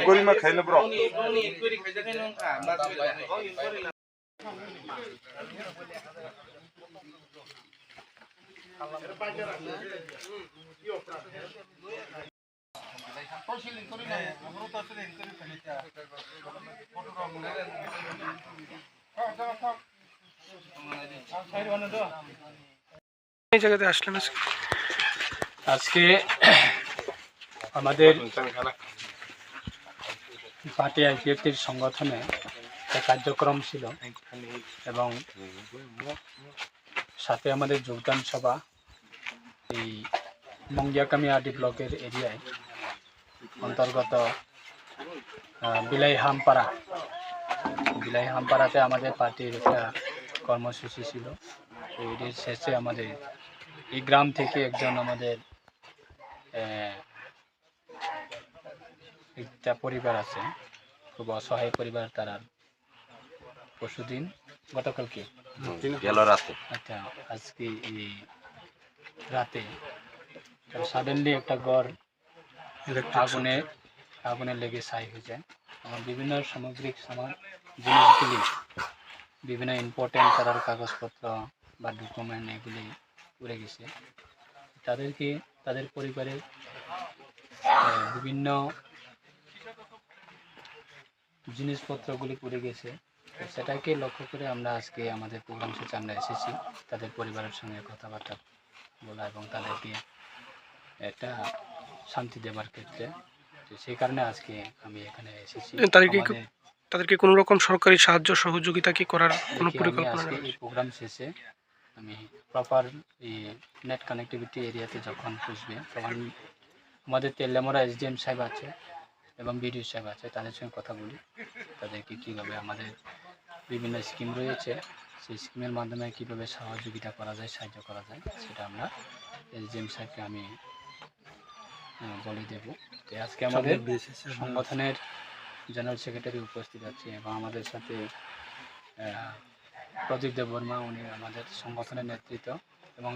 গরিমা খাইলে ব্র এই জায়গাতে আসলেন আজকে আমাদের পার্টি আইপিএফটির সংগঠনে একটা কার্যক্রম ছিল এবং সাথে আমাদের যোগদান সভা এই মঙ্গিয়াকামি আডি ব্লকের এরিয়ায় অন্তর্গত বিলাই হামপাড়াতে আমাদের পার্টির একটা কর্মসূচি ছিল। তো এটির শেষে আমাদের এই গ্রাম থেকে একজন আমাদের একটা পরিবার আছে, খুব অসহায় পরিবার, তারা পরশুদিন গতকালকে গেল রাতে আচ্ছা আজকে এই রাতে সাডেনলি একটা ঘর আগুনে লেগে ছাই হয়ে যায়। আমার বিভিন্ন সামগ্রিক জিনিসগুলি, বিভিন্ন ইম্পর্টেন্ট তার কাগজপত্র বা ডকুমেন্ট এগুলি উড়ে গেছে। তাদেরকে তাদের পরিবারের বিভিন্ন জিনিসপত্রগুলি পুড়ে গেছে। সেটাকে লক্ষ্য করে আমরা আজকে আমাদের প্রোগ্রাম শেষে আমরা এসেছি তাদের পরিবারের সঙ্গে কথাবার্তা বলা এবং তাদেরকে একটা শান্তি দেবার ক্ষেত্রে। তো সেই কারণে আজকে আমি এখানে এসেছি। তাদেরকে কোনো রকম সরকারি সাহায্য সহযোগিতা কি করার কোনো পরিকল্পনা নেই? এই প্রোগ্রাম শেষে আমি প্রপার এই নেট কানেক্টিভিটি এরিয়াতে যখন পৌঁছবে তখন আমাদের তেলেমরা এসডিএম সাহেব আছে এবং বিডিও সাহেব আছে, তাদের সঙ্গে কথা বলি তাদেরকে কীভাবে আমাদের বিভিন্ন স্কিম রয়েছে সেই স্কিমের মাধ্যমে কীভাবে সহযোগিতা করা যায়, সাহায্য করা যায়, সেটা আমরা এসডিএম সাহেবকে আমি বলে দেব। তো আজকে আমাদের সংগঠনের জেনারেল সেক্রেটারি উপস্থিত আছে এবং আমাদের সাথে প্রদীপ দেববর্মা, উনি আমাদের সংগঠনের নেতৃত্ব, এবং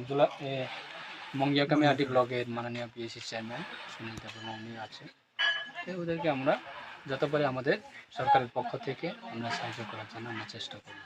মঙ্গিয়াকামি আডি ব্লকের মাননীয় পিএসসি চেয়ারম্যান সুনীল দেববর্মা উনি আছে। ওদেরকে আমরা যত পারি আমাদের সরকারের পক্ষ থেকে আমরা সাহায্য করার জন্য আমরা চেষ্টা করি।